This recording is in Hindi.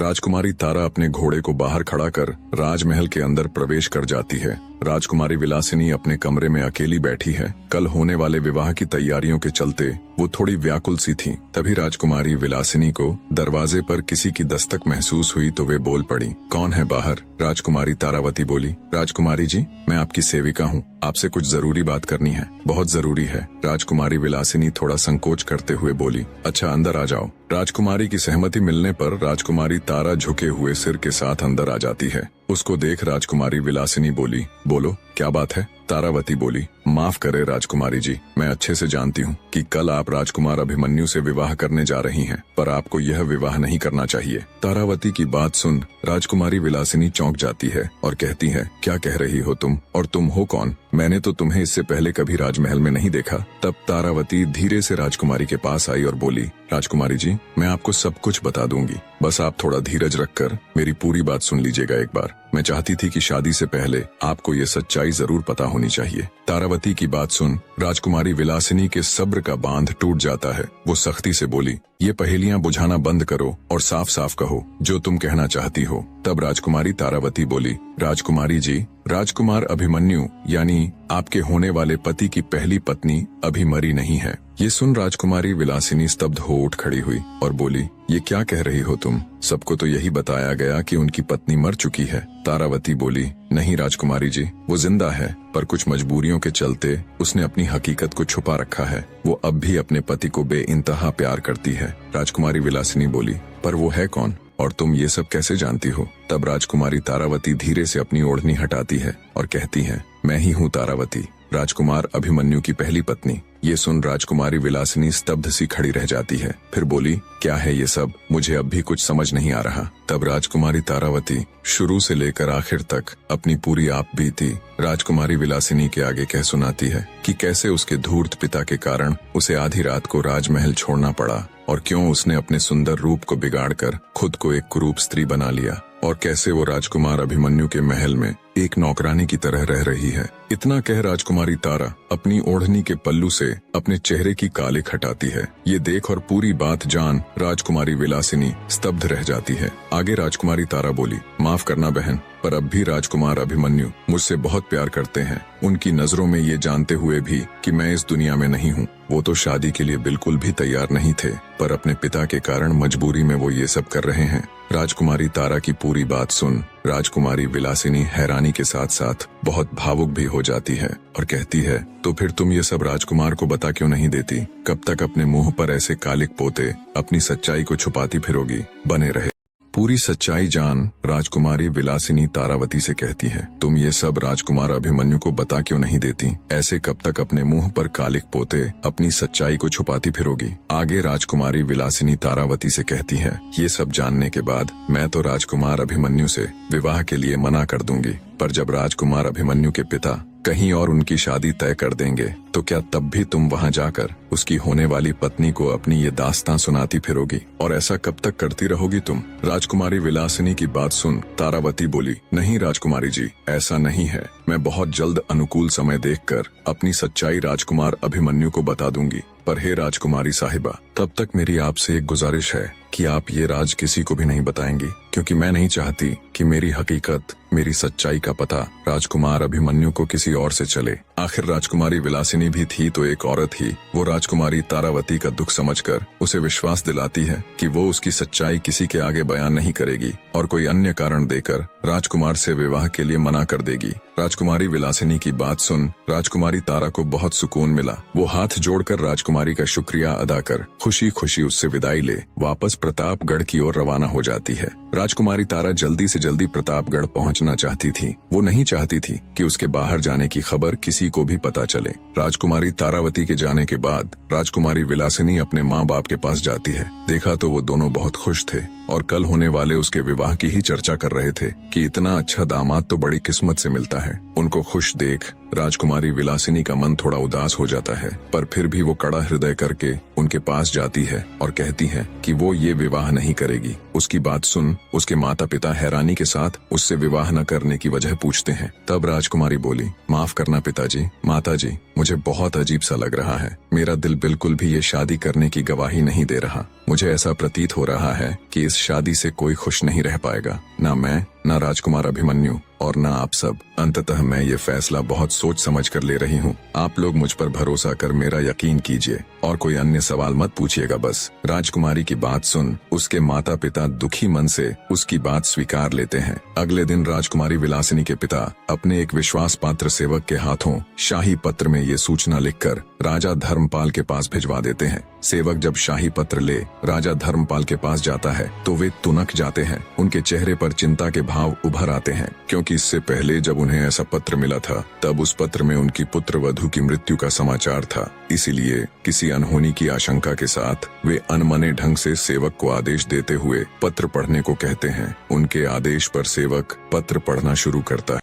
राजकुमारी तारा अपने घोड़े को बाहर खड़ा कर राजमहल के अंदर प्रवेश कर जाती है। राजकुमारी विलासिनी अपने कमरे में अकेली बैठी है। कल होने वाले विवाह की तैयारियों के चलते वो थोड़ी व्याकुल सी थी। तभी राजकुमारी विलासिनी को दरवाजे पर किसी की दस्तक महसूस हुई तो वे बोल पड़ी, कौन है बाहर? राजकुमारी तारावती बोली, राजकुमारी जी, मैं आपकी सेविका हूँ, आपसे कुछ जरूरी बात करनी है, बहुत जरूरी है। राजकुमारी विलासिनी थोड़ा संकोच करते हुए बोली, अच्छा अंदर आ जाओ। राजकुमारी की सहमति मिलने पर राजकुमारी तारा झुके हुए सिर के साथ अंदर आ जाती है। उसको देख राजकुमारी विलासिनी बोली, बोलो क्या बात है? तारावती बोली, माफ करे राजकुमारी जी, मैं अच्छे से जानती हूँ कि कल आप राजकुमार अभिमन्यु से विवाह करने जा रही हैं, पर आपको यह विवाह नहीं करना चाहिए। तारावती की बात सुन राजकुमारी विलासिनी चौंक जाती है और कहती है, क्या कह रही हो तुम, और तुम हो कौन? मैंने तो तुम्हें इससे पहले कभी राजमहल में नहीं देखा। तब तारावती धीरे से राजकुमारी के पास आई और बोली, राजकुमारी जी, मैं आपको सब कुछ बता दूंगी, बस आप थोड़ा धीरज रखकर मेरी पूरी बात सुन लीजिएगा एक बार। मैं चाहती थी कि शादी से पहले आपको ये सच्चाई जरूर पता होनी चाहिए। तारावती की बात सुन राजकुमारी विलासिनी के सब्र का बांध टूट जाता है। वो सख्ती से बोली, ये पहेलियां बुझाना बंद करो और साफ साफ कहो जो तुम कहना चाहती हो। तब राजकुमारी तारावती बोली, राजकुमारी जी, राजकुमार अभिमन्यु यानी आपके होने वाले पति की पहली पत्नी अभी मरी नहीं है। ये सुन राजकुमारी विलासिनी स्तब्ध हो उठ खड़ी हुई और बोली, ये क्या कह रही हो तुम? सबको तो यही बताया गया कि उनकी पत्नी मर चुकी है। तारावती बोली, नहीं राजकुमारी जी, वो जिंदा है, पर कुछ मजबूरियों के चलते उसने अपनी हकीकत को छुपा रखा है। वो अब भी अपने पति को बेइंतहा प्यार करती है। राजकुमारी विलासिनी बोली, पर वो है कौन और तुम ये सब कैसे जानती हो? तब राजकुमारी तारावती धीरे से अपनी ओढ़नी हटाती है और कहती है, मैं ही हूँ तारावती, राजकुमार अभिमन्यु की पहली पत्नी। ये सुन राजकुमारी विलासिनी स्तब्ध सी खड़ी रह जाती है। फिर बोली, क्या है ये सब? मुझे अब भी कुछ समझ नहीं आ रहा। तब राजकुमारी तारावती शुरू से लेकर आखिर तक अपनी पूरी आप बीती राजकुमारी विलासिनी के आगे कह सुनाती है कि कैसे उसके धूर्त पिता के कारण उसे आधी रात को राजमहल छोड़ना पड़ा और क्यों उसने अपने सुंदर रूप को बिगाड़कर खुद को एक कुरूप स्त्री बना लिया और कैसे वो राजकुमार अभिमन्यु के महल में एक नौकरानी की तरह रह रही है। इतना कह राजकुमारी तारा अपनी ओढ़नी के पल्लू से अपने चेहरे की कालिक हटाती है। ये देख और पूरी बात जान राजकुमारी विलासिनी स्तब्ध रह जाती है। आगे राजकुमारी तारा बोली, माफ करना बहन, पर अब भी राजकुमार अभिमन्यु मुझसे बहुत प्यार करते हैं। उनकी नजरों में ये जानते हुए भी कि मैं इस दुनिया में नहीं हूँ, वो तो शादी के लिए बिल्कुल भी तैयार नहीं थे, पर अपने पिता के कारण मजबूरी में वो ये सब कर रहे हैं। राजकुमारी तारा की पूरी बात सुन राजकुमारी विलासिनी हैरानी के साथ साथ बहुत भावुक भी हो जाती है और कहती है, तो फिर तुम ये सब राजकुमार को बता क्यों नहीं देती? कब तक अपने मुंह पर ऐसे कालिक पोते अपनी सच्चाई को छुपाती फिरोगी? बने रहे। पूरी सच्चाई जान राजकुमारी विलासिनी तारावती से कहती है, तुम ये सब राजकुमार अभिमन्यु को बता क्यों नहीं देती? ऐसे कब तक अपने मुंह पर कालिक पोते अपनी सच्चाई को छुपाती फिरोगी? आगे राजकुमारी विलासिनी तारावती से कहती है, ये सब जानने के बाद मैं तो राजकुमार अभिमन्यु से विवाह के लिए मना कर दूंगी, पर जब राजकुमार अभिमन्यु के पिता कहीं और उनकी शादी तय कर देंगे तो क्या तब भी तुम वहां जाकर उसकी होने वाली पत्नी को अपनी ये दास्तां सुनाती फिरोगी? और ऐसा कब तक करती रहोगी तुम? राजकुमारी विलासिनी की बात सुन तारावती बोली, नहीं राजकुमारी जी, ऐसा नहीं है। मैं बहुत जल्द अनुकूल समय देखकर अपनी सच्चाई राजकुमार अभिमन्यु को बता दूंगी, पर हे राजकुमारी साहिबा, तब तक मेरी आपसे एक गुजारिश है कि आप ये राज किसी को भी नहीं बताएंगी, क्योंकि मैं नहीं चाहती कि मेरी हकीकत, मेरी सच्चाई का पता राजकुमार अभिमन्यु को किसी और से चले। आखिर राजकुमारी विलासिनी भी थी तो एक औरत ही। वो राजकुमारी तारावती का दुख समझकर उसे विश्वास दिलाती है कि वो उसकी सच्चाई किसी के आगे बयान नहीं करेगी और कोई अन्य कारण देकर राजकुमार से विवाह के लिए मना कर देगी। राजकुमारी विलासिनी की बात सुन राजकुमारी तारा को बहुत सुकून मिला। वो हाथ जोड़कर राजकुमारी का शुक्रिया अदा कर खुशी खुशी उससे विदाई ले वापस प्रतापगढ़ की ओर रवाना हो जाती है। राजकुमारी तारा जल्दी से जल्दी प्रतापगढ़ पहुंचना चाहती थी। वो नहीं चाहती थी कि उसके बाहर जाने की खबर किसी को भी पता चले। राजकुमारी तारावती के जाने के बाद राजकुमारी विलासिनी अपने माँ बाप के पास जाती है। देखा तो वो दोनों बहुत खुश थे और कल होने वाले उसके विवाह की ही चर्चा कर रहे थे कि इतना अच्छा दामाद तो बड़ी किस्मत से मिलता है। उनको खुश देख राजकुमारी विलासिनी का मन थोड़ा उदास हो जाता है, पर फिर भी वो कड़ा हृदय करके उनके पास जाती है और कहती है कि वो ये विवाह नहीं करेगी। उसकी बात सुन उसके माता पिता हैरानी के साथ उससे विवाह न करने की वजह पूछते हैं। तब राजकुमारी बोली, माफ करना पिताजी, माताजी, मुझे बहुत अजीब सा लग रहा है। मेरा दिल बिल्कुल भी ये शादी करने की गवाही नहीं दे रहा। मुझे ऐसा प्रतीत हो रहा है कि इस शादी से कोई खुश नहीं रह पाएगा, ना मैं, ना राजकुमार अभिमन्यु और ना आप सब। अंततः मैं ये फैसला बहुत सोच समझ कर ले रही हूँ। आप लोग मुझ पर भरोसा कर मेरा यकीन कीजिए और कोई अन्य सवाल मत पूछिएगा बस। राजकुमारी की बात सुन उसके माता पिता दुखी मन से उसकी बात स्वीकार लेते हैं। अगले दिन राजकुमारी विलासिनी के पिता अपने एक विश्वास पात्र सेवक के हाथों शाही पत्र में ये सूचना लिखकर राजा धर्मपाल के पास भिजवा देते हैं। सेवक जब शाही पत्र ले राजा धर्मपाल के पास जाता है तो वे तुनक जाते हैं। उनके चेहरे पर चिंता के भाव उभर आते हैं, क्योंकि इससे पहले जब उन्हें ऐसा पत्र मिला था तब उस पत्र में उनकी पुत्र वधू की मृत्यु का समाचार था। इसीलिए किसी अनहोनी की आशंका के साथ वे अनमने ढंग से सेवक को आदेश देते हुए पत्र पढ़ने को कहते हैं। उनके आदेश पर सेवक पत्र पढ़ना शुरू करता है।